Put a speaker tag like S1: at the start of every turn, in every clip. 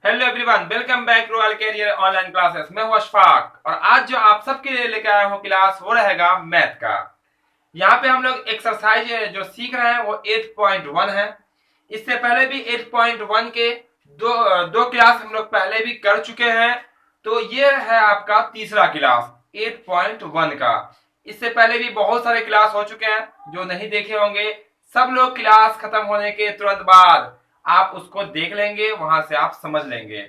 S1: Hello everyone, welcome back royal career online classes. मैं हूं अशफाक और आज जो आप सबके लिए लेकर आया हूं क्लास वो रहेगा मैथ का। यहाँ पे हम लोग एक्सरसाइज जो सीख रहे हैं वो 8.1 है। इससे पहले भी 8.1 के दो क्लास हम लोग पहले भी कर चुके हैं। तो ये है आपका तीसरा क्लास 8.1 का। इससे पहले भी बहुत सारे क्लास हो चुके हैं, जो नहीं देखे होंगे सब लोग क्लास खत्म होने के तुरंत बाद आप उसको देख लेंगे, वहां से आप समझ लेंगे।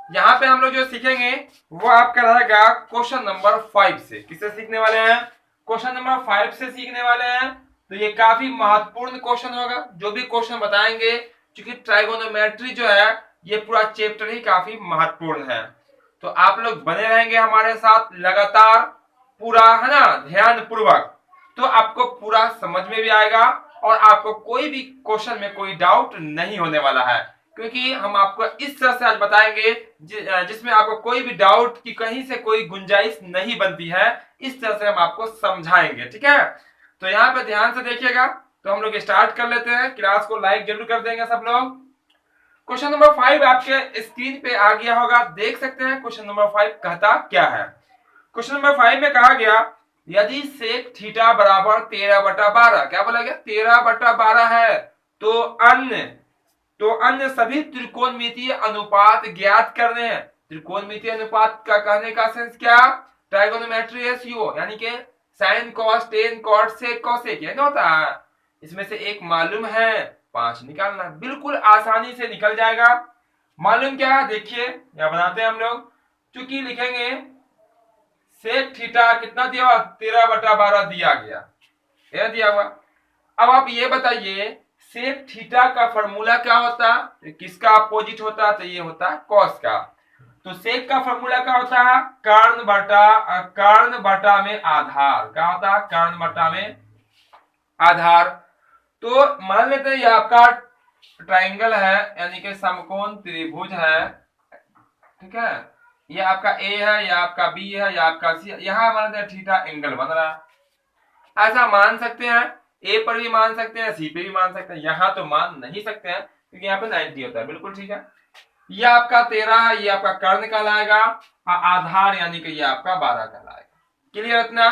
S1: यहाँ पे हम लोग जो सीखेंगे वो आपका रहेगा क्वेश्चन नंबर 5 से। किससे सीखने वाले हैं? क्वेश्चन नंबर 5 से सीखने वाले हैं। तो ये काफी महत्वपूर्ण क्वेश्चन होगा। जो भी क्वेश्चन बताएंगे, क्योंकि ट्राइगोनोमेट्री जो है ये पूरा चैप्टर ही काफी महत्वपूर्ण है। तो आप लोग बने रहेंगे हमारे साथ लगातार, पूरा है ना, ध्यान पूर्वक। तो आपको पूरा समझ में भी आएगा और आपको कोई भी क्वेश्चन में कोई डाउट नहीं होने वाला है, क्योंकि हम आपको इस तरह से आज बताएंगे जिसमें आपको कोई भी डाउट की कहीं से कोई गुंजाइश नहीं बनती है। इस तरह से हम आपको समझाएंगे, ठीक है? तो यहाँ पे ध्यान से देखिएगा। तो हम लोग स्टार्ट कर लेते हैं। क्लास को लाइक जरूर कर देंगे सब लोग। क्वेश्चन नंबर 5 आपके स्क्रीन पे आ गया होगा, देख सकते हैं क्वेश्चन नंबर 5 कहता क्या है। क्वेश्चन नंबर 5 में कहा गया यदि सेक थीटा बराबर 13/12, क्या बोला गया? 13/12 है। तो अन्य सभी त्रिकोणमितीय अनुपात ज्ञात करने हैं। त्रिकोणमितीय अनुपात का कहने का सेंस क्या? ट्राइगोनोमेट्री रेशियो, यानी कि sine cos tan cot sec cosec, ये होता है। इसमें से एक मालूम है, 5 निकालना। बिल्कुल आसानी से निकल जाएगा। मालूम क्या है? देखिए यहां बनाते हैं हम लोग। चूंकि लिखेंगे सेक थीटा कितना दिया हुआ? 13/12 दिया गया, यह दिया हुआ। अब आप ये बताइए सेक थीटा का फॉर्मूला क्या होता है? किसका अपोजिट होता है? तो ये होता है कॉस का। तो सेक का फॉर्मूला क्या होता है? कर्ण बटा में आधार। क्या होता है? कर्ण बटा में आधार। तो मान लेते हैं ये आपका ट्राइंगल है, यानी कि समकोण त्रिभुज है, ठीक है? ये आपका ए है, ये आपका बी है, ये आपका सी है। यहां मान लेते हैं थीटा एंगल बन रहा है। ऐसा मान सकते हैं, ए पर भी मान सकते हैं, सी पे भी मान सकते हैं। यहां तो मान नहीं सकते हैं क्योंकि यहाँ पे 90 होता है। बिल्कुल ठीक है। ये आपका 13 है, ये आपका कर्ण कहलाएगा, आधार यानी कि ये आपका 12 कहलाएगा। क्लियर इतना?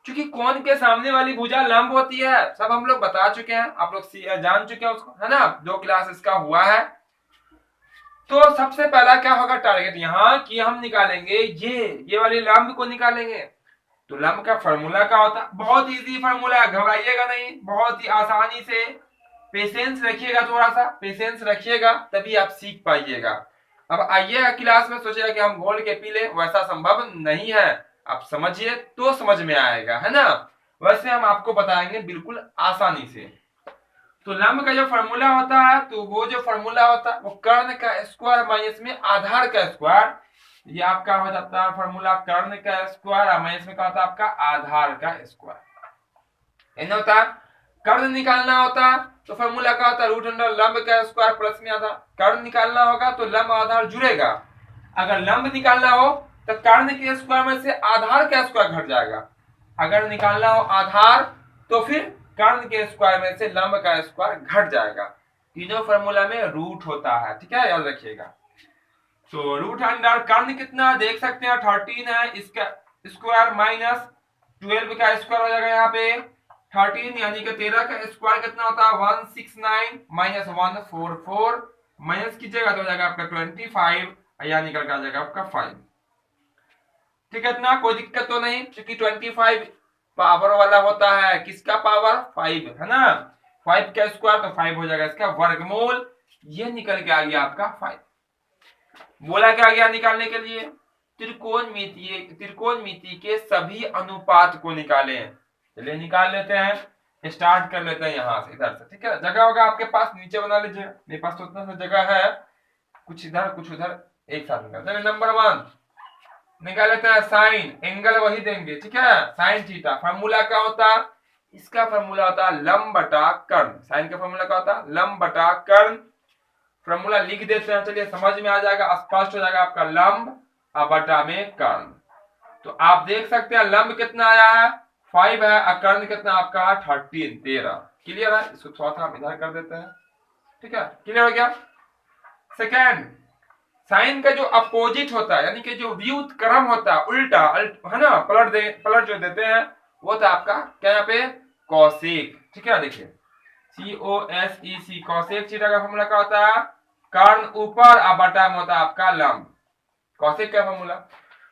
S1: क्योंकि कोण के सामने वाली भुजा लंब होती है, सब हम लोग बता चुके हैं, आप लोग जान चुके हैं उसको, है ना? 2 क्लास इसका हुआ है। तो सबसे पहला क्या होगा टारगेट यहाँ कि हम निकालेंगे ये वाली लंब को निकालेंगे। तो लंब का फॉर्मूला क्या होता है? बहुत इजी फॉर्मूला है, घबराइएगा नहीं, बहुत ही आसानी से। पेशेंस रखिएगा, थोड़ा सा पेशेंस रखिएगा, तभी आप सीख पाइएगा। अब आइएगा क्लास में, सोचिएगा कि हम घोल के पी ले, वैसा संभव नहीं है। आप समझिए तो समझ में आएगा, है ना? वैसे हम आपको बताएंगे बिल्कुल आसानी से। तो लंब का जो फॉर्मूला होता है, तो वो जो फॉर्मूला होता है वो कर्ण का स्क्वायर माइनस में आधार का स्क्वायर। ये आपका हो जाता है फॉर्मूला कर्ण का स्क्वायर और माइनस में क्या होता है आपका आधार का स्क्वायर। इन होता है कर्ण निकालना होता है, तो फॉर्मूला क्या होता है? रूट अंडर लंब का स्क्वायर प्लस में आधार। कर्ण निकालना होगा तो लंब आधार जुड़ेगा। अगर लंब निकालना हो तो कर्ण के स्क्वायर में से आधार का स्क्वायर घट जाएगा। अगर निकालना हो आधार तो फिर कर्ण के स्क्वायर में से लंब का स्क्वायर घट जाएगा। तीनों फॉर्मूला में रूट होता है, ठीक है? याद रखिएगा। तो रूट अंडर कर्ण कितना देख सकते हैं? 13 है, इसका स्क्वायर माइनस 12 का स्क्वायर हो जाएगा यहाँ पे 13, यानी कि 13 का स्क्वायर कितना होता है? 169 माइनस 144, माइनस कीजिएगा तो हो जाएगा आपका 25, यहाँ निकल कर आ जाएगा आपका 5। ठीक है? इतना कोई दिक्कत तो नहीं, क्योंकि 25 पावर वाला होता है। किसका पावर? 5, है ना? 5 का स्क्वायर तो 5 हो जाएगा, इसका वर्गमूल। ये निकल के आ गया आपका 5। बोला क्या गया निकालने के लिए? त्रिकोणमिति के सभी अनुपात को निकालें। चलिए निकाल लेते हैं, स्टार्ट कर लेते हैं यहां से, इधर से, ठीक है? जगह होगा आपके पास, नीचे बना लीजिए। मेरे पास तो उतना सा जगह है, कुछ इधर कुछ उधर, एक साथ निकालते हैं। नंबर 1 निकाल लेते हैं। साइन एंगल वही देंगे, ठीक है? साइन थीटा फॉर्मूला क्या होता है? इसका फॉर्मूला होता है लंब बटा कर्ण। साइन का फॉर्मूला क्या होता है? लंब बटा कर्ण। फॉर्मूला लिख देते हैं, चलिए समझ में आ जाएगा, स्पष्ट हो जाएगा आपका लंब और बटा में कर्ण। तो आप देख सकते हैं लंब कितना आया है? 5 है, और कर्ण कितना आपका है? 13। क्लियर है? इसको थोड़ा सा हम इधर कर देते हैं, ठीक है? क्लियर हो गया? सेकेंड, साइन का जो अपोजिट होता है, यानी कि जो व्युत क्रम होता है, उल्टा है ना, पलट जो देते हैं, वो था आपका क्या यहाँ पे कॉसेक। ठीक है, देखिए COSEC कॉसेक थीटा का फॉर्मूला क्या होता है, कर्ण ऊपर और बटा में होता है आपका लंब। कॉसेक का फॉर्मूला,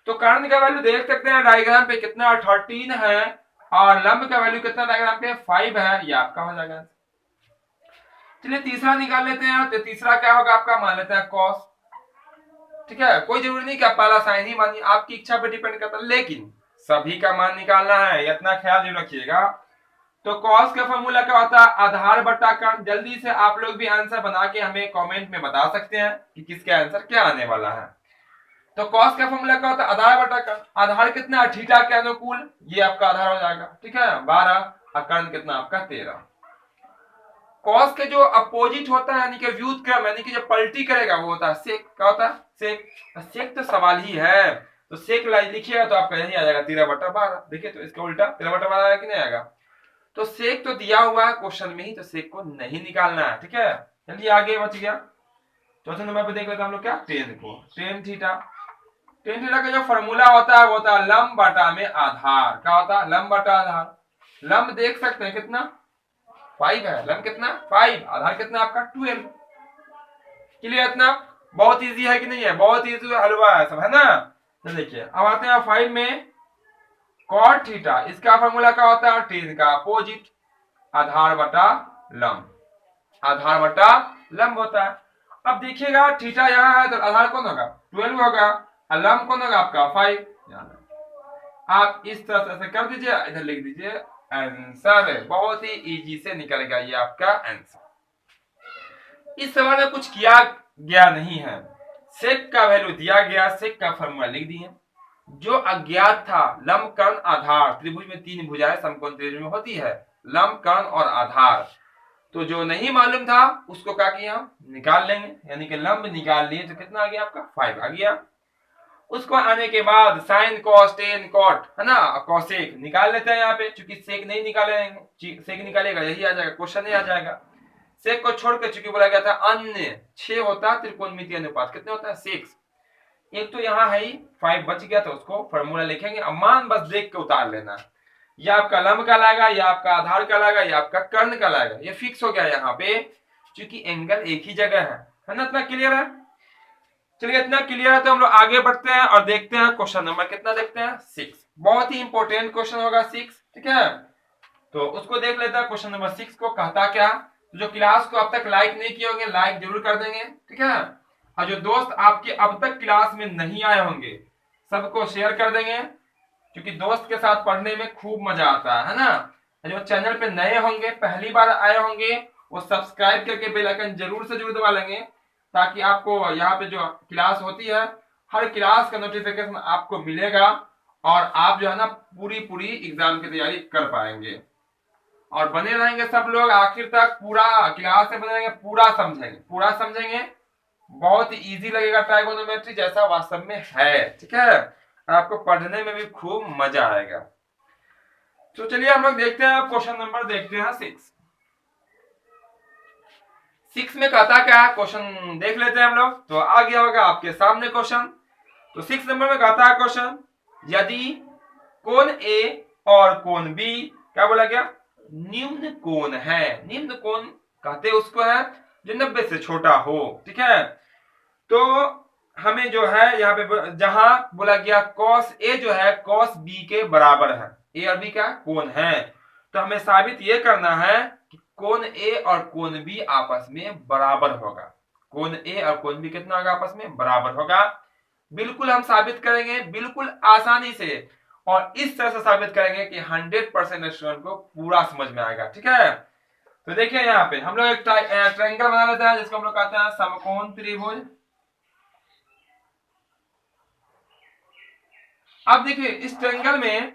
S1: तो कर्ण का वैल्यू देख सकते हैं डायग्राम पे कितना 13 है, और लंब का वैल्यू कितना डायग्राम पे 5 है, ये आपका हो जाएगा। चलिए तीसरा निकाल लेते हैं, तो तीसरा क्या होगा आपका, मान लेते हैं कॉस। ठीक है, कोई जरूरी नहीं कि आप पहला साइन ही मानिए, आपकी इच्छा पे डिपेंड करता है, लेकिन सभी का मान निकालना है, इतना ख्याल जरूर रखिएगा। तो कॉस का फॉर्मूला क्या होता है, आधार बटा कर्ण। जल्दी से आप लोग भी आंसर बना के हमें कमेंट में बता सकते हैं कि किसका आंसर क्या आने वाला है। तो कॉस का फॉर्मूला क्या होता है, आधार बटा कर्ण। आधार कितना, थीटा के अनुकूल, ये आपका आधार हो जाएगा। ठीक है, 12, और कर्ण कितना आपका 13। कॉस के जो अपोजिट होता है, यानी कि व्युत क्रम, यानी कि जो पलटी करेगा, वो होता है सेक। क्या होता है, सेक। सेक तो सवाल ही है, तो सेक लिखिएगा तो आपका यही आ जाएगा 13/12। देखिए तो इसका उल्टा 13/12 आएगा कि नहीं आएगा। तो सेक तो दिया हुआ है क्वेश्चन में ही, तो सेक को नहीं निकालना है। ठीक है, चलिए आगे बच गया। चौथे नंबर पे देख लेते हैं हम लोग क्या, टेन को। टेन थीटा का जो फॉर्मूला होता है वो होता है लंब बटा में आधार। क्या होता है, लंब बटा आधार। लंब देख सकते हैं कितना 5 है, लंब कितना 5, आधार कितना आपका 12। क्लियर, इतना बहुत इजी है कि नहीं है, बहुत इजी हलवा है सब, है ना। तो देखिए अब आते हैं 5 में, कॉट थीटा, इसका फॉर्मूला क्या होता है, टेन का अपोजिट, आधार बटा लंब। आधार बटा लंब होता है। अब देखिएगा थीटा यहाँ है, तो आधार कौन होगा 12 होगा, और लंब कौन होगा आपका 5। आप इस तरह से कर दीजिए, इधर लिख दीजिए आंसर। बहुत ही इजी से निकल गया ये आपका आंसर। इस सवाल में कुछ किया गया नहीं है, सेक का वैल्यू दिया गया, सेक का फॉर्मूला लिख दिए। जो अज्ञात था लंब कर्ण आधार, त्रिभुज में 3 भुजाएं समकोण त्रिभुज में होती है, लंब कर्ण और आधार। तो जो नहीं मालूम था उसको क्या किया, हम निकाल लेंगे, यानी कि लंब निकाल लिए, तो कितना आ गया आपका 5 आ गया। उसको आने के बाद साइन कॉस टेन कॉट, है ना, कॉसेक निकाल लेते हैं यहाँ पे, चूंकि सेक नहीं निकालेंगे, सेक निकालेगा यही आ जाएगा, क्वेश्चन ही आ जाएगा। सेक को छोड़कर चूंकि बोला गया था अन्य 6 होता है त्रिकोणमितीय अनुपात, कितने होता है 6। एक तो यहाँ है ही 5 बच गया, तो उसको फॉर्मूला लिखेंगे, अब मान बस देख के उतार लेना। या आपका लंब का लाएगा, या आपका आधार का लाएगा, या आपका कर्ण का लाएगा, ये फिक्स हो गया यहाँ पे, क्योंकि एंगल एक ही जगह है ना। इतना क्लियर है, चलिए इतना क्लियर है, तो हम लोग आगे बढ़ते हैं और देखते हैं क्वेश्चन नंबर कितना, देखते हैं 6। बहुत ही इंपॉर्टेंट क्वेश्चन होगा 6। ठीक है, तो उसको देख लेते हैं। क्वेश्चन नंबर 6 को कहता क्या, तो जो क्लास को अब तक लाइक नहीं किए होंगे लाइक जरूर कर देंगे। ठीक है, और जो दोस्त आपके अब तक क्लास में नहीं आए होंगे सबको शेयर कर देंगे, क्योंकि दोस्त के साथ पढ़ने में खूब मजा आता है ना। जो चैनल पे नए होंगे, पहली बार आए होंगे, वो सब्सक्राइब करके बेल आइकन जरूर से जरूर दबा लेंगे, ताकि आपको यहाँ पे जो क्लास होती है हर क्लास का नोटिफिकेशन आपको मिलेगा, और आप जो है ना पूरी एग्जाम की तैयारी कर पाएंगे। और बने रहेंगे सब लोग आखिर तक, पूरा क्लास में बने रहेंगे, पूरा समझेंगे। बहुत ही इजी लगेगा ट्राइगोनोमेट्री, जैसा वास्तव में है। ठीक है, आपको पढ़ने में भी खूब मजा आएगा। तो चलिए हम लोग देखते हैं, क्वेश्चन नंबर देखते हैं 6 में कहता क्या है, क्वेश्चन देख लेते हैं हम लोग। तो आ गया होगा आपके सामने क्वेश्चन। तो 6 नंबर में कहता है क्वेश्चन, यदि कोण ए और कोण बी, क्या बोला गया, निम्न कोण है। निम्न कोण कहते उसको है जो 90 से छोटा हो। ठीक है, तो हमें जो है यहाँ पे जहां बोला गया कॉस ए जो है कॉस बी के बराबर है, ए और बी का कोण है, तो हमें साबित ये करना है कि कोण ए और कोण बी आपस में बराबर होगा। कोण ए और कोण बी कितना होगा, आपस में बराबर होगा। बिल्कुल हम साबित करेंगे, बिल्कुल आसानी से, और इस तरह से साबित करेंगे कि 100% स्टूडेंट को पूरा समझ में आएगा। ठीक है, तो देखिए यहाँ पे हम लोग एक ट्रायंगल बना लेते हैं, जिसको हम लोग कहते हैं समकोण त्रिभुज। अब देखिए इस ट्रायंगल में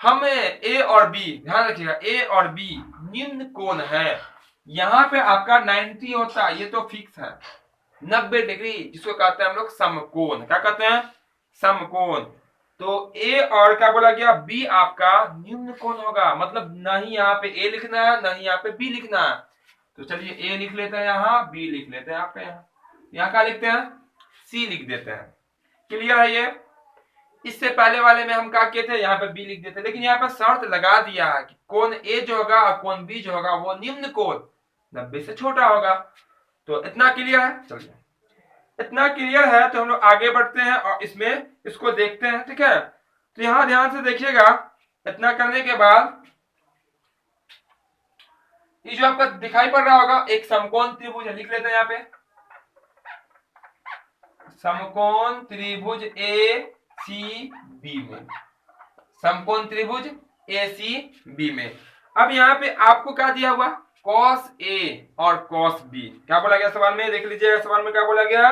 S1: हम ए और बी, ध्यान रखिएगा, ए और बी निम्न कोण है। यहाँ पे आपका 90 होता है, ये तो फिक्स है, 90 डिग्री, जिसको कहते हैं हम लोग समकोण। क्या कहते हैं, समकोण। तो ए और क्या बोला गया, बी आपका निम्न कोण होगा, मतलब ना ही यहाँ पे ए लिखना है, ना ही यहाँ पे बी लिखना है। तो चलिए ए लिख लेते हैं, यहाँ बी लिख लेते हैं आपका, यहाँ क्या लिखते हैं सी लिख देते हैं। क्लियर है ये? इससे पहले वाले में हम क्या किए थे, यहाँ पे बी लिख देते, लेकिन यहाँ पे शर्त लगा दिया है कि कोण ए जो होगा और कोण बी जो होगा वो निम्न कोण 90 से छोटा होगा। तो इतना क्लियर है? चलिए, इतना क्लियर है तो हम लोग आगे बढ़ते हैं और इसमें इसको देखते हैं। ठीक है, तो यहां ध्यान से देखिएगा। इतना करने के बाद ये जो आपको दिखाई पड़ रहा होगा एक समकोण त्रिभुज है, लिख लेते हैं यहाँ पे समकोण त्रिभुज ए सी बी में, समकोण त्रिभुज ए सी बी में। अब यहाँ पे आपको क्या दिया हुआ, कॉस ए और कॉस बी। क्या बोला गया सवाल में, देख लीजिएगा सवाल में क्या बोला गया,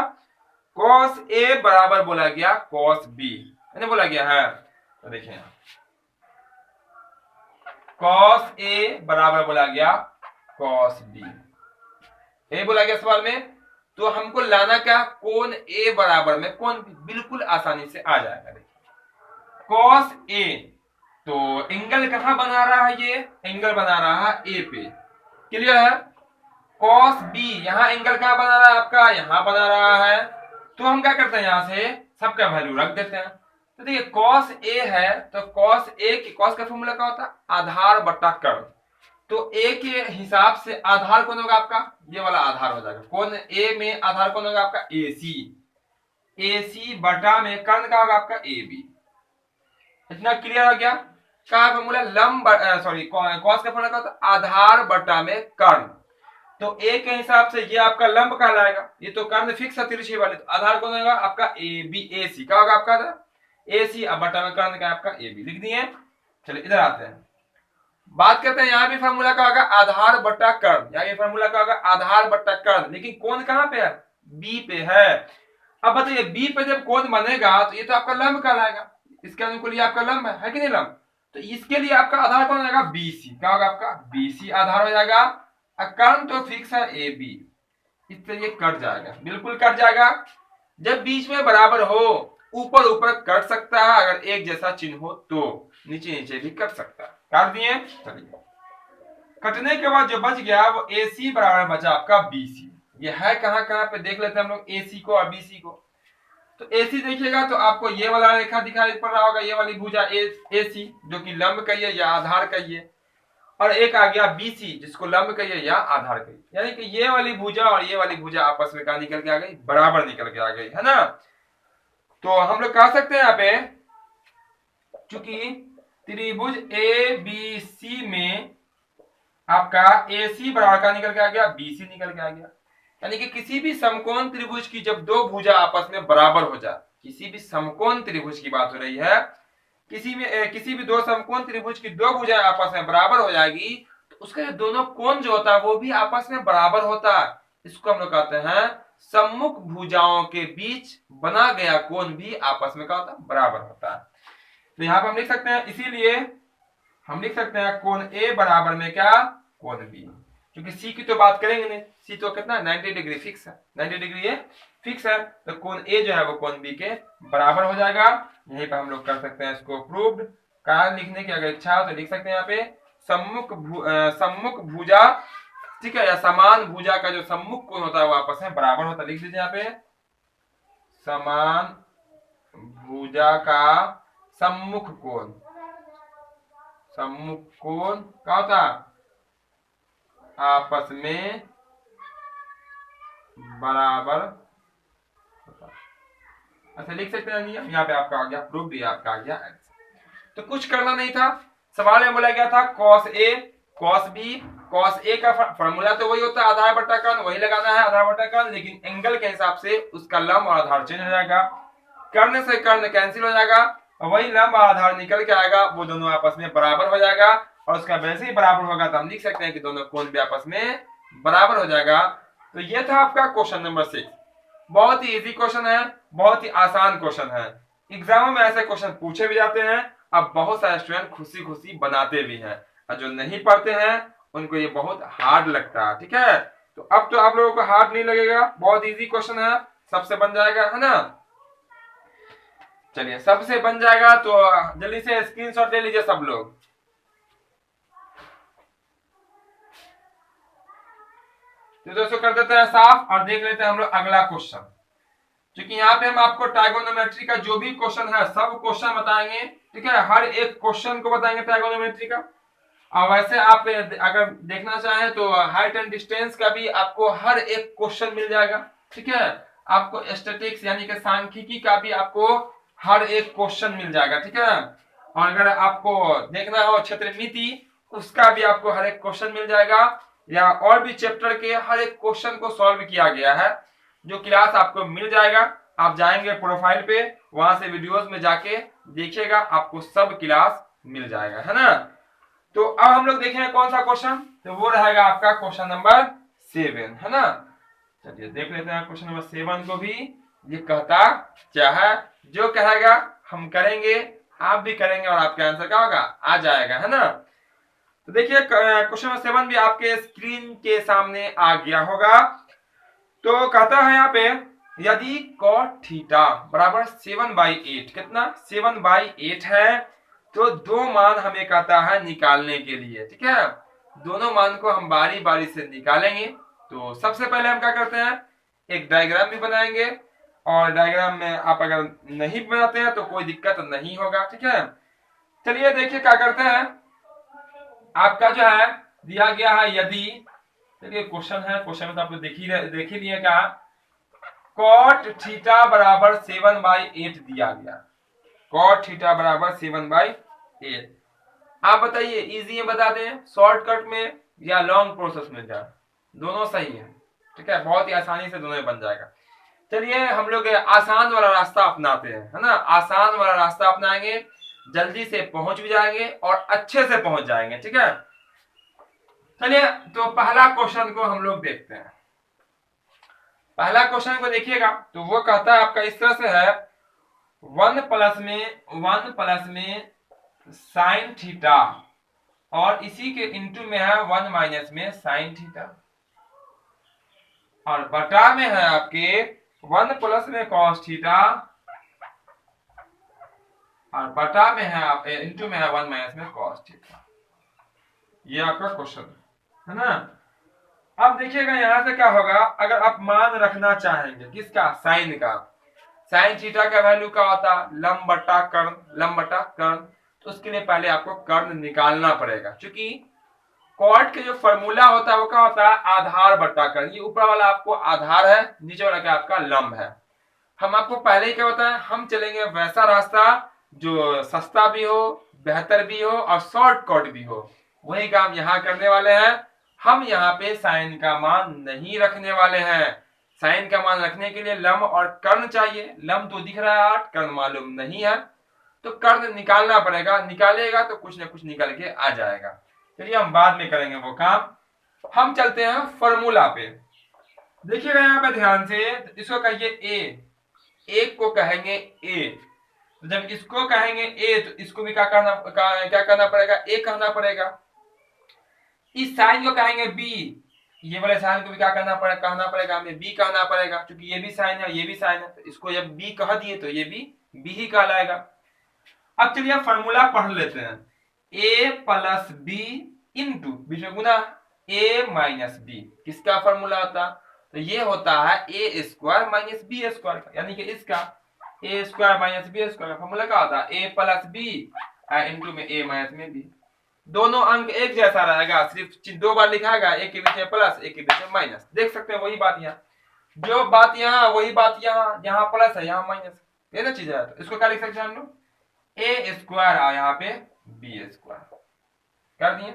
S1: कॉस ए बराबर बोला गया कॉस बी, है बोला गया है। तो देखिए कॉस ए बराबर बोला गया कॉस बी, ए बोला गया सवाल में। तो हमको लाना क्या, कोण ए बराबर में कोण बी, बिल्कुल आसानी से आ जाएगा। देखिए कॉस ए, तो एंगल कहां बना रहा है, ये एंगल बना रहा है ए पे। क्लियर है? कॉस बी यहां एंगल कहां बना रहा है आपका, यहां बना रहा है। तो हम क्या करते हैं, यहां से सबका वैल्यू रख देते हैं। तो देखिए कॉस ए है, तो कॉस ए की कॉस का फॉर्मूला क्या होता है, आधार बटा कर्ण। तो ए के हिसाब से आधार कौन होगा आपका, ये वाला आधार हो जाएगा। कौन ए में आधार कौन होगा आपका, ए सी, ए सी बटा में कर्ण का होगा आपका ए बी। इतना क्लियर हो गया? क्या फॉर्मूला, लंब सॉरी कॉस का फॉर्मूला क्या होता है, आधार बटा में कर्ण। तो ए के हिसाब से ये आपका लंब कहलाएगा, ये तो कर्ण फिक्स है तिरछी वाले, तो आधार कौन होगा आपका ए बी, ए सी का होगा आपका ए सी, अब बटा में कर्ण का आपका ए बी लिख दिए। चलिए इधर आते हैं, बात करते हैं। यहाँ भी फार्मूला का होगा आधार बट्टा कर्ण, यहाँ फार्मूला का होगा आधार बट्टा कर्ण, लेकिन कोण कहां पे है, बी पे है। अब बताइए बी पे जब कोण बनेगा तो ये तो आपका लंब कहलाएगा, इसके अनुकूल ये आपका लंब है कि नहीं लंब। तो इसके लिए आपका आधार कौन हो जाएगा, बीसी, क्या होगा आपका बीसी आधार हो जाएगा। कर्ण तो फिक्स है ए बी, इससे ये कट जाएगा, बिल्कुल कट जाएगा। जब बीच में बराबर हो, ऊपर ऊपर कट सकता है, अगर एक जैसा चिन्ह हो तो नीचे नीचे भी कट सकता है। काट दिए। चलिए कटने के बाद जो बच गया वो ए सी बराबर बचा आपका बी सी। ये है कहां कहां पे देख लेते हैं हम लोग ए सी को और बी सी को। तो ए सी देखिएगा तो आपको ये वाला रेखा दिखाई पड़ रहा होगा, ये वाली भुजा ए सी जो कि लंब कहिए या आधार कहिए, और एक आ गया बी सी जिसको लंब कहिए या आधार कहिए। यानी कि ये वाली भुजा और ये वाली भुजा आपस में क्या निकल के आ गई, बराबर निकल के आ गई, है ना। तो हम लोग कह सकते हैं यहाँ पे, चूंकि त्रिभुज ए बी सी में आपका ए सी बराबर का निकल के आ गया, बी सी निकल के आ गया। यानी कि किसी भी समकोण त्रिभुज की जब दो भुजा आपस में बराबर हो जाए, किसी भी समकोण त्रिभुज की बात हो रही है, किसी भी दो समकोण त्रिभुज की दो भुजाएं आपस में बराबर हो जाएगी, तो उसका दोनों कोण जो होता है वो भी आपस में बराबर होता है। इसको हम लोग कहते हैं सम्मुख भुजाओं के बीच बना गया कोण भी आपस में क्या होता है, बराबर होता है। तो यहाँ पर हम लिख सकते हैं, इसीलिए हम लिख सकते हैं कोण ए बराबर में क्या, कोण बी। क्योंकि सी की तो बात करेंगे नहीं, सी तो कितना 90 डिग्री फिक्स है, 90 डिग्री ये फिक्स है। तो कोण ए जो है वो कोण बी के बराबर हो जाएगा। यहीं पर हम लोग कर सकते हैं इसको प्रूव्ड। कारण लिखने की अगर इच्छा हो तो लिख सकते हैं यहाँ पे सम्मुख भुजा, ठीक है, या समान भुजा का जो सम्मुख कोण होता है वो आपस में बराबर होता है। लिख दीजिए यहाँ पे समान भुजा का सम्मुख कोण, सम्मुख कोण क्या होता है, आपस में बराबर होता है। अच्छा लिख सकते हैं यहाँ पे आपका आ गया प्रूफ भी, आपका आ गया आंसर। तो कुछ करना नहीं था, सवाल में बोला गया था cos a cos b, cos a का फॉर्मूला तो वही होता है आधार बटा कर्ण, वही लगाना है आधार बटा कर्ण, लेकिन एंगल के हिसाब से उसका लंब और आधार चेंज हो जाएगा। कर्ण से कर्ण कैंसिल हो जाएगा और वही लंब और आधार निकल के आएगा, वो दोनों आपस में बराबर हो जाएगा। और उसका वैसे ही बराबर होगा तो हम लिख सकते हैं कि दोनों कोण भी आपस में बराबर हो जाएगा। तो ये था आपका क्वेश्चन नंबर 6। बहुत ही इजी क्वेश्चन है, बहुत ही आसान क्वेश्चन है। एग्जामों में ऐसे क्वेश्चन पूछे भी जाते हैं, अब बहुत सारे स्टूडेंट खुशी खुशी बनाते भी हैं, और जो नहीं पढ़ते हैं उनको ये बहुत हार्ड लगता है। ठीक है, तो अब तो आप लोगों को हार्ड नहीं लगेगा, बहुत इजी क्वेश्चन है, सबसे बन जाएगा, है ना। चलिए सबसे बन जाएगा तो जल्दी से स्क्रीनशॉट ले लीजिए सब लोग। तो दोस्तों कर देते हैं साफ और देख लेते हैं हम लोग अगला क्वेश्चन। क्योंकि यहाँ पे हम आपको ट्राइगोनोमेट्री का जो भी क्वेश्चन है सब क्वेश्चन बताएंगे, ठीक है, हर एक क्वेश्चन को बताएंगे ट्राइगोनोमेट्री का। और वैसे आप अगर देखना चाहें तो हाइट एंड डिस्टेंस का भी आपको हर एक क्वेश्चन मिल जाएगा, ठीक है। आपको स्टैटिक्स यानी कि सांख्यिकी का भी आपको हर एक क्वेश्चन मिल जाएगा, ठीक है। और अगर आपको देखना हो क्षेत्रमिति, उसका भी आपको हर एक क्वेश्चन मिल जाएगा, या और भी चैप्टर के हर एक क्वेश्चन को सॉल्व किया गया है, जो क्लास आपको मिल जाएगा। आप जाएंगे प्रोफाइल पे, वहां से वीडियोस में जाके देखिएगा, आपको सब क्लास मिल जाएगा, है ना। तो अब हम लोग देखेंगे कौन सा क्वेश्चन, तो वो रहेगा आपका क्वेश्चन नंबर 7, है ना। चलिए देख लेते हैं क्वेश्चन नंबर 7 को भी। ये कहता क्या है, जो कहेगा हम करेंगे, आप भी करेंगे और आपका आंसर क्या होगा, आ जाएगा, है ना। तो देखिए क्वेश्चन नंबर 7 भी आपके स्क्रीन के सामने आ गया होगा। तो कहता है यहाँ पे, यदि cot थीटा बराबर 7/8, कितना 7/8 है, तो दो मान हमें कहता है निकालने के लिए, ठीक है। दोनों मान को हम बारी बारी से निकालेंगे। तो सबसे पहले हम क्या करते हैं, एक डायग्राम भी बनाएंगे, और डायग्राम में आप अगर नहीं बनाते हैं तो कोई दिक्कत नहीं होगा, ठीक है। चलिए देखिए क्या करते हैं, आपका जो है दिया गया है, यदि, देखिए क्वेश्चन है, क्वेश्चन में तो आपको देख ही लिए क्या, cot थीटा बराबर 7/8 दिया गया, cot थीटा बराबर 7/8। आप बताइए इजी में बता दें, शॉर्टकट में या लॉन्ग प्रोसेस में जाए, दोनों सही है, ठीक है, बहुत ही आसानी से दोनों बन जाएगा। चलिए हम लोग आसान वाला रास्ता अपनाते हैं, है ना, आसान वाला रास्ता अपनाएंगे, जल्दी से पहुंच भी जाएंगे और अच्छे से पहुंच जाएंगे, ठीक है। चलिए तो पहला क्वेश्चन को हम लोग देखते हैं। पहला क्वेश्चन को देखिएगा, तो वो कहता है आपका इस तरह से है, 1 में साइन थीटा, और इसी के इनटू में है 1 माइनस में साइन थीटा, और बटा में है आपके 1 में कॉस थीटा, और बटा में है आप इनटू में है 1 माइनस में कॉस थीटा। ये आपका क्वेश्चन है ना। अब देखिएगा यहां से क्या होगा, अगर आप मान रखना चाहेंगे किसका, साइन का, साइन थीटा का वैल्यू क्या होता है, लंब बटा कर्ण, लंब बटा कर्ण। तो उसके लिए पहले आपको कर्ण निकालना पड़ेगा, क्योंकि कॉट के जो फॉर्मूला होता है वो क्या होता है, आधार बटा कर्ण। ये ऊपर वाला आपको आधार है, नीचे वाला क्या आपका लंब है। हम आपको पहले ही क्या बताएं, हम चलेंगे वैसा रास्ता जो सस्ता भी हो, बेहतर भी हो और शॉर्टकट भी हो, वही काम यहाँ करने वाले हैं। हम यहाँ पे साइन का मान नहीं रखने वाले हैं। साइन का मान रखने के लिए लंब और कर्ण चाहिए, लंब तो दिख रहा है 8, कर्ण मालूम नहीं है, तो कर्ण निकालना पड़ेगा, निकालेगा तो कुछ ना कुछ निकल के आ जाएगा। चलिए हम बाद में करेंगे वो काम, हम चलते हैं फॉर्मूला पे। देखिएगा यहाँ पे ध्यान से, इसको कहिए ए, एक को कहेंगे ए, तो जब इसको कहेंगे ए तो इसको भी क्या करना पड़ेगा, ए कहना पड़ेगा। इस साइन को कहेंगे बी, ये वाले साइन को भी क्या कहना पड़ेगा हमें बी कहना पड़ेगा, क्योंकि ये भी साइन है ये भी साइन है, तो इसको जब बी कह दिए तो ये भी बी ही कहलाएगा। अब चलिए फॉर्मूला पढ़ लेते हैं, ए प्लस बी इंटू, बीच में गुना, ए माइनस बी, किसका फॉर्मूला होता, तो ये होता है ए स्क्वायर माइनस बी स्क्वायर, यानी कि इसका ए स्क्वायर माइनस बी स्क्वायर का फॉर्मूला क्या होता है, ए प्लस बी इंटू में ए माइनस में बी। दोनों अंक एक जैसा रहेगा, सिर्फ दो बार लिखा है, एक के बीच में प्लस एक के बीच में माइनस, देख सकते हैं वही बात यहाँ, जो बात यहाँ वही बात यहाँ, यहाँ प्लस है यहाँ माइनस, ये ना चीज है। तो इसको क्या लिख सकते हैं हम लोग, ए स्क्वायर और यहाँ पे बी स्क्वायर कर दिए,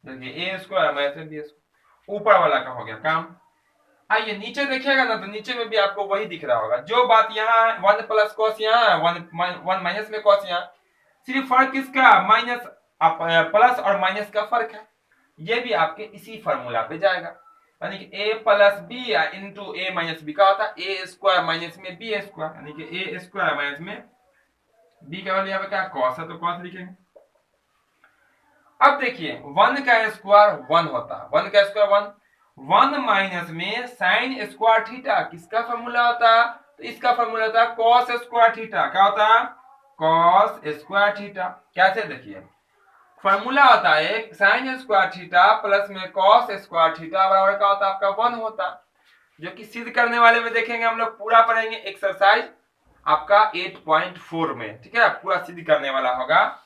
S1: देखिए ए स्क्वायर माइनस बी स्क्वायर, ऊपर वाला का हो गया काम। आइए नीचे देखिएगा ना, तो नीचे में भी आपको वही दिख रहा होगा, जो बात यहाँ है 1 प्लस कॉस यहाँ है, 1 माइनस में कॉस यहाँ, सिर्फ फर्क किसका, माइनस प्लस और माइनस का फर्क है। ये भी आपके इसी फॉर्मूला पे जाएगा, यानी कि ए plus b into a minus B का होता है ए स्क्वायर माइनस में बी स्क्वायर, यानी कि ए स्क्वायर माइनस में बी का वैल्यू यहाँ पे क्या कॉस है, तो कॉस लिखेंगे। अब देखिए 1 का स्क्वायर 1 होता है, 1 का स्क्वायर 1, 1 माइनस में साइन स्क्वायर थीटा, किसका फॉर्मूला होता है, तो इसका फॉर्मूला होता है कॉस स्क्वायर थीटा, क्या होता है, कॉस स्क्वायर थीटा। कैसे, देखिए फॉर्मूला होता है साइन स्क्वायर थीटा प्लस में कॉस स्क्वायर थीटा बराबर का होता है आपका 1 होता, जो कि सिद्ध करने वाले में देखेंगे हम लोग, पूरा पढ़ेंगे एक्सरसाइज आपका 8.4 में, ठीक है, पूरा सिद्ध करने वाला होगा।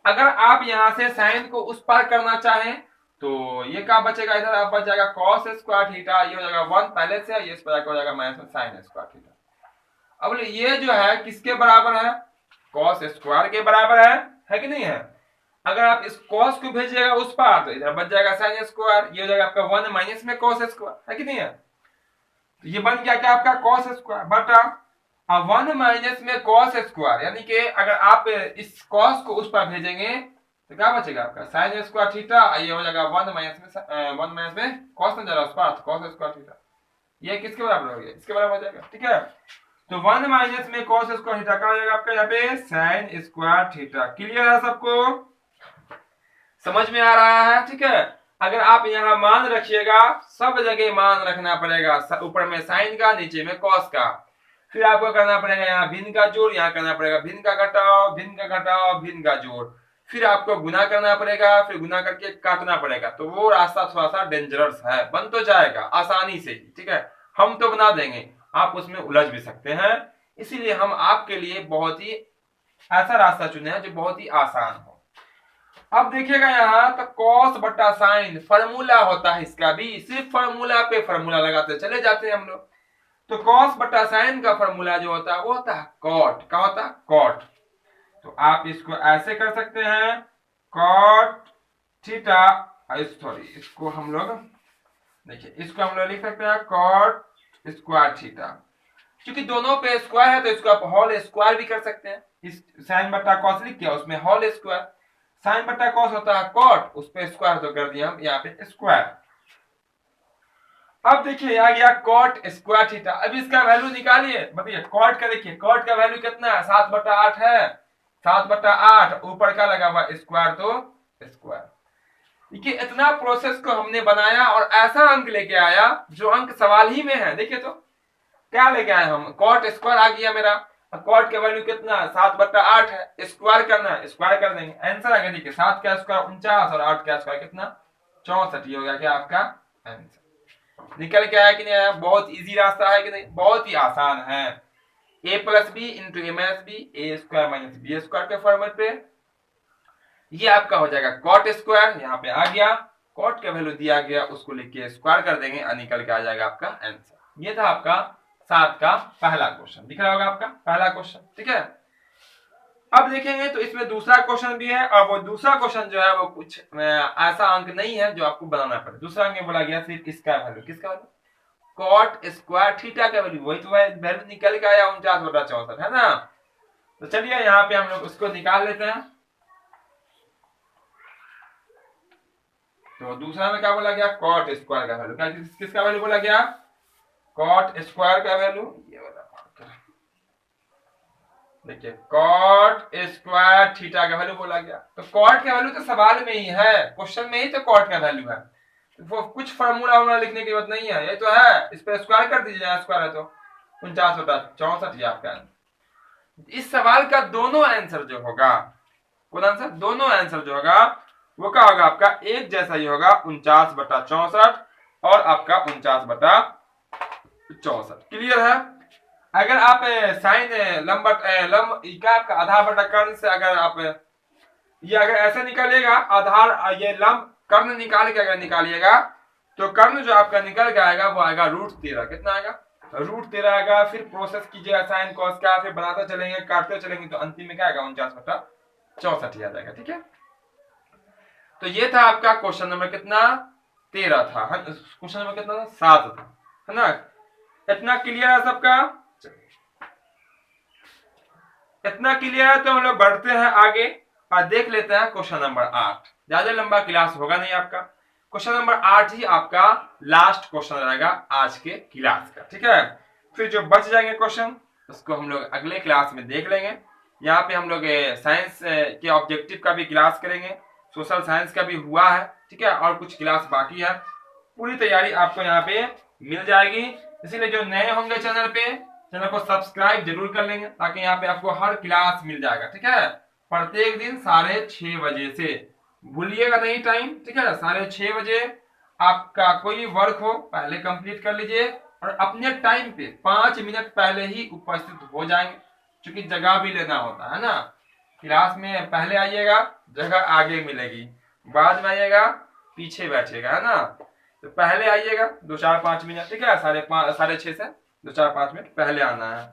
S1: अगर आप यहां से साइन को उस पार करना चाहें तो ये क्या बचेगा, इधर आप बच जाएगा कॉस स्क्वायर थीटा, ये हो जाएगा 1 पहले से, ये इस पर हो जाएगा माइनस साइन स्क्वायर थीटा। अब ये जो है किसके बराबर है, कॉस स्क्वायर के बराबर है कि नहीं है। अगर आप इस कॉस को भेजिएगा उस पार तो इधर बच जाएगा साइन स्क्वायर, ये हो जाएगा आपका 1 माइनस में कॉस स्क्वायर, है कि नहीं है। तो ये बन गया क्या आपका कॉस स्क्वायर बटा 1 माइनस में कॉस स्क्वायर, यानी कि अगर आप इस कॉस को उस पर भेजेंगे तो क्या बचेगा आपका साइन स्क्वायर थीटा, ये हो जाएगा 1 माइनस में कॉस में जा रहा है उस पार, कॉस स्क्वायर थीटा, ये किसके बराबर हो गया, इसके बराबर हो जाएगा, ठीक है। तो 1 माइनस में कॉस स्क्वायर थीटा का हो जाएगा आपका यहाँ पे साइन स्क्वायर थीटा। क्लियर है सबको, समझ में आ रहा है, ठीक है। अगर आप यहाँ मान रखिएगा, सब जगह मान रखना पड़ेगा, ऊपर में साइन का नीचे में कॉस का, फिर आपको करना पड़ेगा यहाँ भिन्न का जोड़, यहाँ करना पड़ेगा भिन्न का घटाव, भिन्न का घटाव, भिन्न का जोड़, फिर आपको गुना करना पड़ेगा, फिर गुना करके काटना पड़ेगा। तो वो रास्ता थोड़ा सा डेंजरस है, बन तो जाएगा आसानी से, ठीक है, हम तो बना देंगे, आप उसमें उलझ भी सकते हैं। इसीलिए हम आपके लिए बहुत ही ऐसा रास्ता चुने हैं जो बहुत ही आसान हो। अब देखिएगा यहाँ तो कॉस बटा साइन फॉर्मूला होता है, इसका भी सिर्फ फॉर्मूला पे फॉर्मूला लगाते चले जाते हैं हम लोग। तो कॉस बटा साइन का फॉर्मूला जो होता है वो होता है कॉट, क्या होता है कॉट। तो आप इसको ऐसे कर सकते हैं कॉट थीटा, सॉरी इसको हम लोग देखिए, इसको हम लोग लिख सकते हैं कॉट स्क्वायर थीटा, क्योंकि दोनों पे स्क्वायर है तो इसको आप होल स्क्वायर भी कर सकते हैं। इस साइन बटा कॉस लिख दिया, उसमें होल स्क्वायर, साइन बटा कॉस होता है कॉट, उस पे स्क्वायर तो कर दिया हम यहाँ पे स्क्वायर। अब देखिए आ गया कॉट स्क्वायर थीटा, अब इसका वैल्यू निकालिए, बताइए कॉट का, देखिए कॉट का वैल्यू कितना है 7/8 है, 7/8 ऊपर का लगा हुआ स्क्वायर तो स्क्वायर। देखिए इतना प्रोसेस को हमने बनाया और ऐसा अंक लेके आया जो अंक सवाल ही में है। देखिए तो क्या लेके आए हम, कॉट स्क्वायर आ गया मेरा, कॉट का वैल्यू कितना 7/8 है, स्क्वायर करना है स्क्वायर कर देंगे, आंसर आ गया। देखिए 7 का स्क्वायर 49 और 8 का स्क्वायर कितना 64, ये हो गया क्या आपका आंसर। निकल के आया कि नहीं आया, बहुत इजी रास्ता है कि नहीं, बहुत ही आसान है। a plus b into a minus b, a square minus b square के फॉर्मेट पे ये आपका हो जाएगा कॉट स्क्वायर, यहाँ पे आ गया कॉट का वैल्यू दिया गया, उसको लिख के स्क्वायर कर देंगे और निकल के आ जाएगा आपका आंसर। ये था आपका 7 का पहला क्वेश्चन, दिख रहा होगा आपका पहला क्वेश्चन, ठीक है। अब देखेंगे तो इसमें दूसरा क्वेश्चन भी है, और वो दूसरा क्वेश्चन जो है वो कुछ ऐसा अंक नहीं है जो आपको बनाना पड़े। दूसरा अंक बोला गया सिर्फ किसका वैल्यू, किसका वैल्यू कॉट स्क्वायर थीटा का वैल्यू, वही तो वैल्यू निकल के आया 49/64 है ना। तो चलिए यहाँ पे हम लोग उसको निकाल लेते हैं। तो दूसरा में क्या बोला गया कॉट स्क्वायर का वैल्यू, क्या किसका वैल्यू बोला गया कॉट स्क्वायर का वैल्यू, ये वाला देखिए कॉट स्क्वायर थीटा का वैल्यू बोला गया। तो कॉट का वैल्यू तो सवाल में ही है, क्वेश्चन में ही तो कॉट का वैल्यू है, वो कुछ फार्मूला लिखने की जरूरत नहीं है, ये तो है, इस पे स्क्वायर कर दीजिए, स्क्वायर है तो 49/64 ये आपका आंसर। इस सवाल का दोनों आंसर जो होगा, कौन आंसर, दोनों आंसर जो होगा वो क्या होगा आपका एक जैसा ही होगा 49/64 और आपका 49/64। क्लियर है। अगर आप साइन लंब क्या आपका आधार बटा कर्ण से अगर आप ये अगर ऐसे निकालिएगा, आधार ये लंब कर्ण निकाल के अगर निकालिएगा तो कर्ण जो आपका निकल के आएगा वो आएगा √13, कितना आएगा √13 आएगा। फिर प्रोसेस कीजिएगा साइन कॉस का, फिर बनाते चलेंगे काटते चलेंगे तो अंतिम में क्या आएगा 49/64 आ जाएगा, ठीक है। तो ये था आपका क्वेश्चन नंबर कितना 13 था, क्वेश्चन नंबर कितना 7 था, है ना। इतना क्लियर है सबका, इतना क्लियर है तो हम लोग बढ़ते हैं आगे और देख लेते हैं क्वेश्चन नंबर 8। ज्यादा लंबा क्लास होगा नहीं आपका, क्वेश्चन नंबर 8 ही आपका लास्ट क्वेश्चन रहेगा आज के क्लास का, ठीक है। फिर जो बच जाएंगे क्वेश्चन उसको हम लोग अगले क्लास में देख लेंगे। यहाँ पे हम लोग साइंस के ऑब्जेक्टिव का भी क्लास करेंगे, सोशल साइंस का भी हुआ है, ठीक है, और कुछ क्लास बाकी है। पूरी तैयारी आपको यहाँ पे मिल जाएगी, इसीलिए जो नए होंगे चैनल पे, चैनल को सब्सक्राइब जरूर कर लेंगे ताकि यहाँ पे आपको हर क्लास मिल जाएगा, ठीक है। प्रत्येक दिन 6:30 बजे से, भूलिएगा नहीं टाइम, ठीक है, 6:30 बजे। आपका कोई वर्क हो पहले कंप्लीट कर लीजिए, और अपने टाइम पे 5 मिनट पहले ही उपस्थित हो जाएंगे, क्योंकि जगह भी लेना होता है ना। क्लास में पहले आइएगा, जगह आगे मिलेगी, बाद में आइएगा पीछे बैठिएगा, है ना। तो पहले आइएगा 2-4-5 मिनट, ठीक है, 5:30 से 2-4-5 मिनट पहले आना है।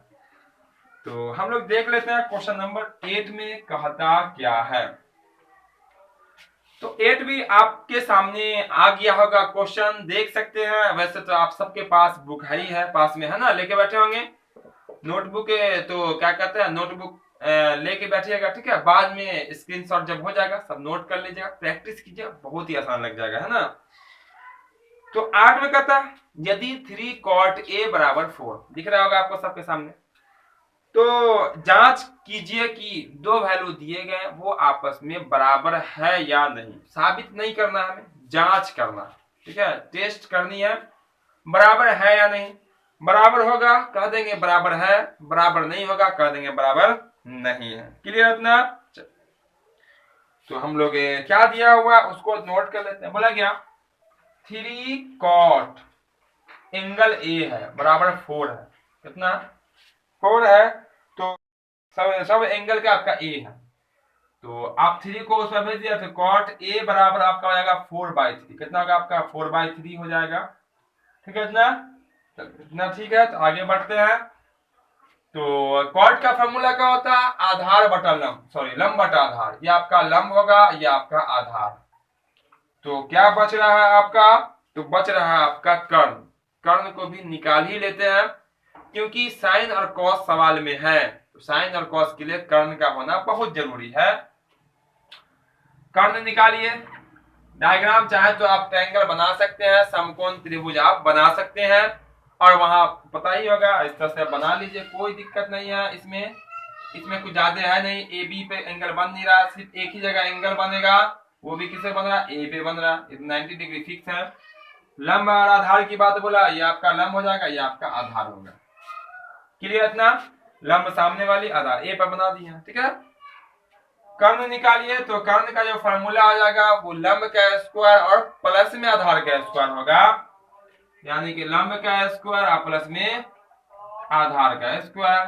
S1: तो हम लोग देख लेते हैं क्वेश्चन नंबर 8 में कहता क्या है। तो 8 भी आपके सामने आ गया होगा, क्वेश्चन देख सकते हैं। वैसे तो आप सबके पास बुक है पास में, है ना, लेके बैठे होंगे। नोटबुक तो क्या कहते हैं, नोटबुक लेके बैठिएगा, ठीक है। बाद में स्क्रीनशॉट जब हो जाएगा सब नोट कर लीजिएगा, प्रैक्टिस कीजिए, बहुत ही आसान लग जाएगा, है ना। तो 8 में कहता है यदि 3 cot a बराबर 4, दिख रहा होगा आपको सबके सामने। तो जांच कीजिए कि दो वैल्यू दिए गए वो आपस में बराबर है या नहीं। साबित नहीं करना है, हमें जांच करना, ठीक है, टेस्ट करनी है, बराबर है या नहीं। बराबर होगा कह देंगे बराबर है, बराबर नहीं होगा कह देंगे बराबर नहीं है। क्लियर इतना। तो हम लोग क्या दिया हुआ उसको नोट कर लेते हैं। बोला गया 3 cot एंगल ए है बराबर 4 है। कितना 4 है। तो सब एंगल का आपका ए है, तो आप 3 को उसमें भेज दिया, तो cot ए बराबर आपका हो जाएगा 4/3। कितना होगा आपका 4/3 हो जाएगा, ठीक है। इतना ठीक है। तो आगे बढ़ते हैं। तो cot का फॉर्मूला क्या होता है, आधार बटा लंब, सॉरी लंब बटा आधार। ये आपका लंब होगा, ये आपका आधार। तो क्या बच रहा है आपका, तो बच रहा है आपका कर्ण। कर्ण को भी निकाल ही लेते हैं, क्योंकि साइन और कॉस सवाल में है। तो साइन और कॉस के लिए कर्ण का होना बहुत जरूरी है। कर्ण निकालिए। डायग्राम चाहे तो आप ट्रायंगल बना सकते हैं, समकोण त्रिभुज आप बना सकते हैं, और वहां पता ही होगा इस तरह से बना लीजिए, कोई दिक्कत नहीं है इसमें। इसमें कुछ ज्यादा है नहीं। ए बी पे एंगल बन नहीं रहा, सिर्फ एक ही जगह एंगल बनेगा, वो भी किसे बन रहा है, ए पे बन रहा है। 90 डिग्री फिक्स है। लंब और आधार की बात बोला, ये आपका लंब हो जाएगा, ये आपका आधार होगा। क्लियर इतना। लंब सामने वाली, आधार ए पर बना दिया, ठीक है। कर्ण निकालिए। तो कर्ण का जो फॉर्मूला आ जाएगा वो लंब का स्क्वायर और प्लस में आधार का स्क्वायर होगा, यानी कि लंब का स्क्वायर और प्लस में आधार का स्क्वायर।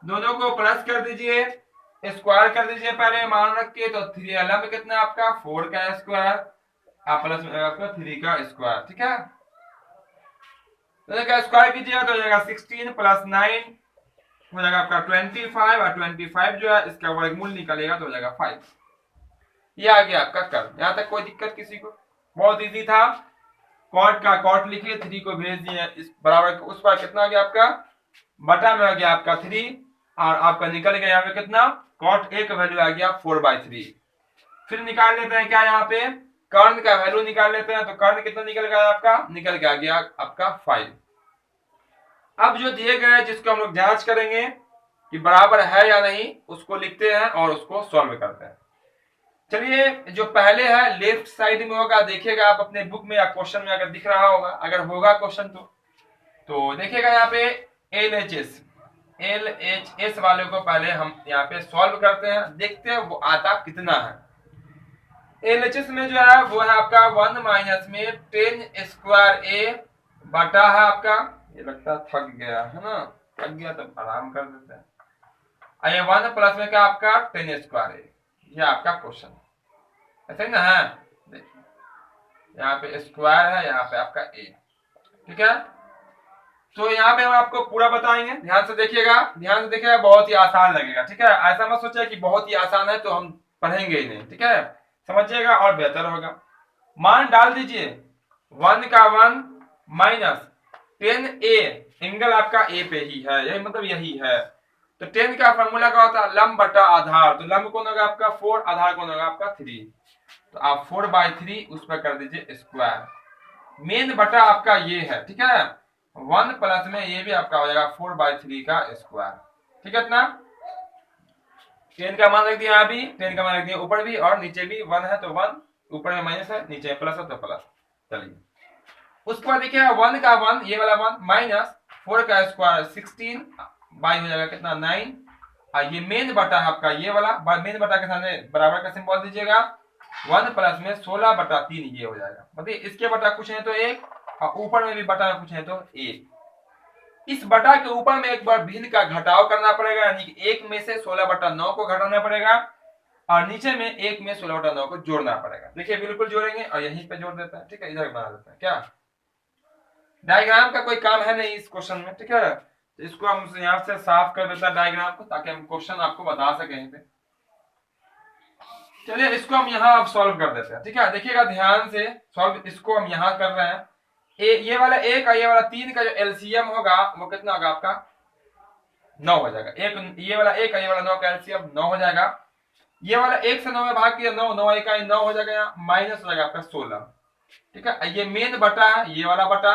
S1: दोनों को प्लस कर दीजिए, स्क्वायर कर दीजिए पहले मान रख के। तो 3 लंब कितना आपका 4 का स्क्वायर, प्लस में आपका 3 का स्क्वायर, ठीक है। तो स्क्वायर कीजिएगा तो हो जाएगा 16 + 9 हो जाएगा आपका 25, और 25 जो है इसका वर्गमूल निकलेगा तो हो जाएगा 5। ये आ गया आपका कर्ण। यहां तक कोई दिक्कत किसी को, बहुत इजी था। कॉट का कॉट लिखिए, 3 को भेज दिए इस बराबर उस पर, कितना आ गया आपका बटा में आ गया आपका 3, और आपका निकल गया यहाँ पे कितना, कॉट ए का वैल्यू आ गया 4/3। फिर निकाल लेते हैं क्या, यहाँ पे कर्ण का वैल्यू निकाल लेते हैं। तो कर्ण कितना निकल गया आपका, निकल के आ गया आपका 5। अब जो दिए गए जिसको हम लोग जांच करेंगे कि बराबर है या नहीं, उसको लिखते हैं और उसको सॉल्व करते हैं। चलिए, जो पहले है लेफ्ट साइड में होगा, देखिएगा आप अपने बुक में या क्वेश्चन में अगर दिख रहा होगा, अगर होगा क्वेश्चन तो देखिएगा यहाँ पे LHS वाले को पहले हम यहाँ पे सॉल्व करते हैं, देखते हैं वो आता कितना है। LHS में जो है वो है आपका 1 - में 10² बटा है आपका, ये लगता है थक गया है ना, थक गया तो आराम कर देते हैं। ये 1 प्लस में क्या आपका 10², ये आपका क्वेश्चन ऐसे ना है। देखिए यहाँ पे स्क्वायर है, यहाँ पे आपका ए, ठीक है। तो यहाँ पे हम आपको पूरा बताएंगे, ध्यान से देखिएगा, ध्यान से देखिएगा, बहुत ही आसान लगेगा, ठीक है। ऐसा मत सोचिए कि बहुत ही आसान है तो हम पढ़ेंगे ही नहीं, ठीक है, समझिएगा और बेहतर होगा। मान डाल दीजिए 1 का 1 माइनस 10a, एंगल आपका ए पे ही है, यही मतलब यही है। तो 10 का फॉर्मूला क्या होता है, लंब बटा आधार। तो लंब कौन होगा आपका 4, आधार कौन होगा आपका 3। तो आप 4/3 उस पर कर दीजिए स्क्वायर। मेन बटा आपका ये है, ठीक है। 1 प्लस में ये भी आपका हो जाएगा 4/3 का स्क्वायर, ठीक है। इतना 10 का मान रख दिया, यहाँ भी 10 का मान रख दिया, ऊपर भी और नीचे भी 1 है तो 1, ऊपर में माइनस है, नीचे प्लस है तो प्लस। चलिए उसके बाद देखिए 1 का 1, ये वाला 1 माइनस 4 का स्क्वायर 16 बाई हो जाएगा कितना 9, और ये मेन बटा है आपका ये वाला, मेन बटा के सामने बराबर का सिंबल दीजिएगा। 1 प्लस में 16/3 ये हो जाएगा, मतलब इसके बटा कुछ नहीं तो 1, और ऊपर में भी बटा में पूछे तो 1। इस बटा के ऊपर में एक बार भिन्न का घटाव करना पड़ेगा, यानी कि 1 में से 16/9 को घटाना पड़ेगा और नीचे में 1 में 16/9 को जोड़ना पड़ेगा। देखिए बिल्कुल जोड़ेंगे और यहीं पे जोड़ देते हैं, ठीक है, इधर बना देते हैं। क्या डायग्राम का कोई काम है नहीं इस क्वेश्चन में, ठीक है, तो इसको हम यहाँ से साफ कर देते हैं डायग्राम को, ताकि हम क्वेश्चन आपको बता सकें यहीं पे। चलिए इसको हम यहाँ अब सॉल्व कर देते हैं, ठीक है, देखिएगा ध्यान से सॉल्व, इसको हम यहाँ कर रहे हैं। ये वाला 1 और ये वाला 3 का जो एलसीएम होगा वो कितना होगा आपका 9 हो जाएगा। ये वाला 1 और ये वाला 9 का एलसीएम 9 हो जाएगा। ये वाला 1 से 9 में भाग किया 9, 9 इकाई 9 हो जाएगा, यहाँ माइनस हो जाएगा आपका 16, ठीक है। ये मेन बटा है, ये वाला बटा,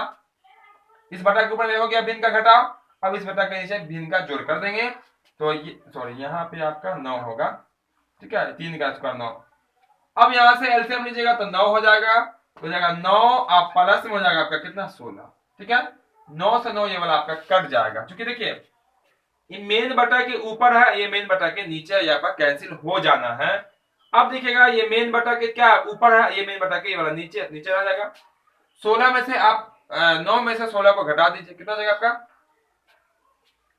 S1: इस बटा के ऊपर हो गया भिन्न का घटाव, अब इस बटा के नीचे भिन्न का जोड़ कर देंगे, तो ये सॉरी यहाँ पे आपका 9 होगा, ठीक है, 3 का स्क्वायर 9। अब यहाँ से एलसीएम लीजिएगा तो 9 हो जाएगा, 9 आप प्लस में हो जाएगा आपका कितना 16, ठीक है। 9 से 9 ये वाला आपका कट जाएगा, क्योंकि देखिए ये मेन बटा के ऊपर है, ये मेन बटा के नीचे, यहाँ पर कैंसिल हो जाना है। अब देखिएगा ये मेन बटा के क्या ऊपर है, ये मेन बटा के ये वाला नीचे नीचे आ जाएगा। 16 में से आप 9 में से 16 को घटा दीजिए, कितना हो जाएगा आपका,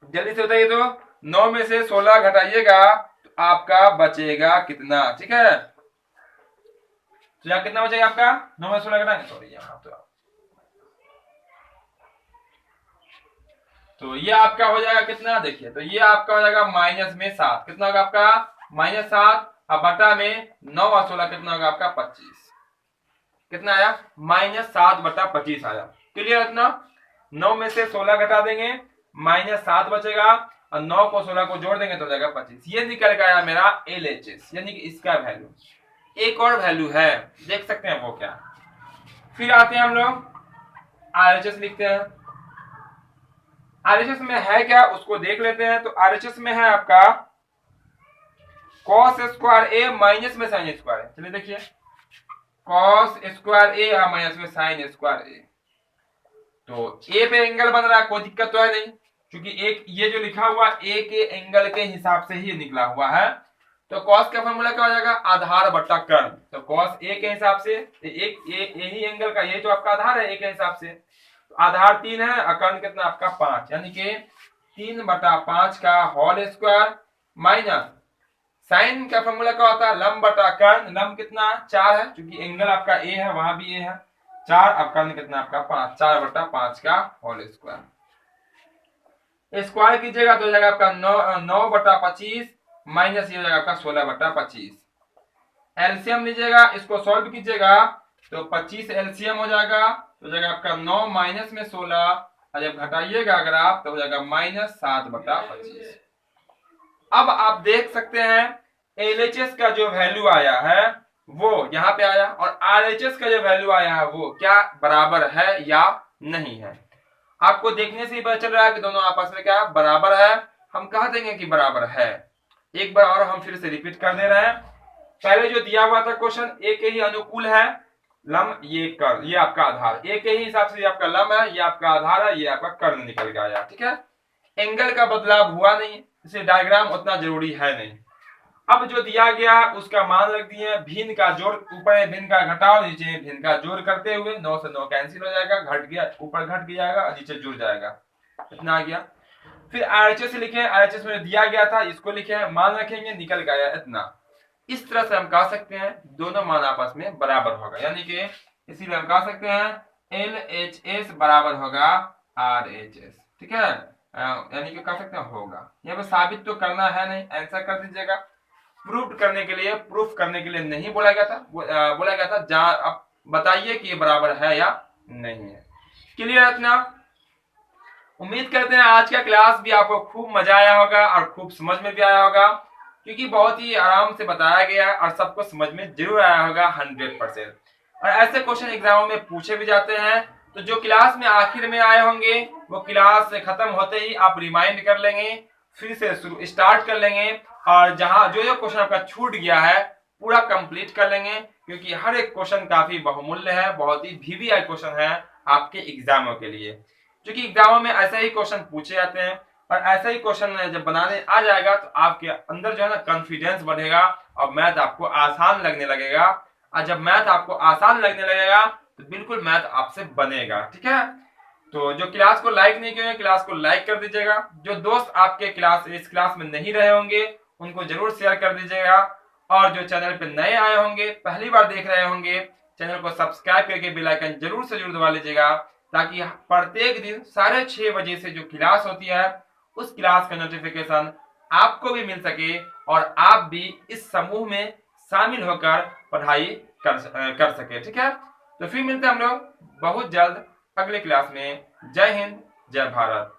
S1: जल्दी से बताइए तो। 9 में से 16 घटाइएगा तो आपका बचेगा कितना, ठीक है, तो यहाँ कितना बचेगा आपका 9 में 16 घटाएंगे, सॉरी यहाँ तो ये आपका हो जाएगा कितना, देखिए तो ये आपका हो जाएगा माइनस में 7, कितना होगा आपका -7, अब बटा में 9 और 16 कितना होगा आपका 25, कितना आया -7/25 आया। क्लियर इतना। 9 में से 16 घटा देंगे, -7 बचेगा और 9 को 16 को जोड़ देंगे तो हो जाएगा 25। ये निकल गया मेरा LHS, यानी कि इसका वैल्यू। एक और वैल्यू है, देख सकते हैं वो क्या। फिर आते हैं हम लोग RHS लिखते हैं। RHS में है क्या उसको देख लेते हैं। तो RHS में है आपका cos स्क्वायर a माइनस में साइन स्क्वायर है। चलिए देखिए cos स्क्वायर a माइनस में साइन स्क्वायर a, तो a पे एंगल बन रहा है, कोई दिक्कत तो है नहीं, क्योंकि एक ये जो लिखा हुआ a के एंगल के हिसाब से ही निकला हुआ है। तो cos का फॉर्मूला क्या हो जाएगा, आधार बट्टा कर्ण। तो cos a के हिसाब से एक यही एंगल का, ये तो आपका आधार है a के हिसाब से, तो आधार 3 है और कर्ण कितना आपका 5, यानी कि 3/5 का होल स्क्वायर माइनस साइन का फॉर्मूला क्या होता है, लंब बटा कर्ण। लंब कितना 4 है, क्योंकि एंगल आपका a है, वहां भी a है 4, अब कर्ण कितना आपका 5, 4/5 का होल स्क्वायर। स्क्वायर कीजिएगा तो हो जाएगा आपका 9/25 माइनस ये हो जाएगा आपका 16/25। एलसीएम लीजिएगा, इसको सॉल्व कीजिएगा तो 25 एलसीएम हो जाएगा, तो हो जाएगा आपका 9 माइनस में 16, और जब घटाइएगा अगर आप तो हो जाएगा -7/25। अब आप देख सकते हैं LHS का जो वैल्यू आया है वो यहाँ पे आया, और RHS का जो वैल्यू आया है वो क्या बराबर है या नहीं है। आपको देखने से ही पता चल रहा है कि दोनों आपस में क्या बराबर है। हम कह देंगे कि बराबर है। एक बार और हम फिर से रिपीट कर दे रहे हैं। पहले जो दिया हुआ था क्वेश्चन a के ही अनुकूल है लंब, ये आपका आधार, a के ही हिसाब से ये आपका लंब है, ये आपका आधार है, ये आपका कर्ण निकल गया, ठीक है। एंगल का बदलाव हुआ नहीं, इसलिए डायग्राम उतना जरूरी है नहीं। अब जो दिया गया उसका मान रख दिए, भिन्न का जोड़, ऊपर भिन्न का घटाव, नीचे भिन्न का जोड़ करते हुए 9 से 9 कैंसिल हो जाएगा, घट गया ऊपर घट जाएगा, नीचे जुड़ जाएगा, इतना आ गया। फिर RHS लिखे, RHS में दिया गया था इसको लिखे, मान रखेंगे, निकल गया इतना। इस तरह से हम कह सकते हैं दोनों मान आपस में बराबर होगा, यानी कि इसीलिए हम कह सकते हैं LHS बराबर होगा RHS, ठीक है, यानी कि कह सकते हैं होगा। यहाँ पे साबित तो करना है नहीं, आंसर कर दीजिएगा। प्रूफ करने के लिए नहीं बोला गया था, बोला गया था जहां आप बताइए कि ये बराबर है या नहीं है। क्लियर इतना। उम्मीद करते हैं आज का क्लास भी आपको खूब मजा आया होगा और खूब समझ में भी आया होगा, क्योंकि बहुत ही आराम से बताया गया और सबको समझ में जरूर आया होगा 100%। और ऐसे क्वेश्चन एग्जामों में पूछे भी जाते हैं, तो जो क्लास में आखिर में आए होंगे वो क्लास खत्म होते ही आप रिमाइंड कर लेंगे, फिर से स्टार्ट कर लेंगे, और जहां जो क्वेश्चन आपका छूट गया है पूरा कंप्लीट कर लेंगे, क्योंकि हर एक क्वेश्चन काफी बहुमूल्य है, बहुत ही VVI क्वेश्चन है आपके एग्जामों के लिए, क्योंकि एग्जामों में ऐसे ही क्वेश्चन पूछे जाते हैं। और ऐसा ही क्वेश्चन जब बनाने आ जाएगा तो आपके अंदर जो है ना कॉन्फिडेंस बढ़ेगा और मैथ आपको आसान लगने लगेगा। और जब मैथ आपको आसान लगने लगेगा तो बिल्कुल मैथ आपसे बनेगा। ठीक है, तो जो क्लास को लाइक नहीं किए क्लास को लाइक कर दीजिएगा। जो दोस्त आपके इस क्लास में नहीं रहे होंगे उनको जरूर शेयर कर दीजिएगा। और जो चैनल पे नए आए होंगे, पहली बार देख रहे होंगे, चैनल को सब्सक्राइब करके बेल आइकन जरूर से जरूर दबा लीजिएगा, ताकि प्रत्येक दिन 6:30 बजे से जो क्लास होती है उस क्लास का नोटिफिकेशन आपको भी मिल सके और आप भी इस समूह में शामिल होकर पढ़ाई कर सके। ठीक है, तो फिर मिलते हैं हम लोग बहुत जल्द अगले क्लास में। जय हिंद, जय भारत।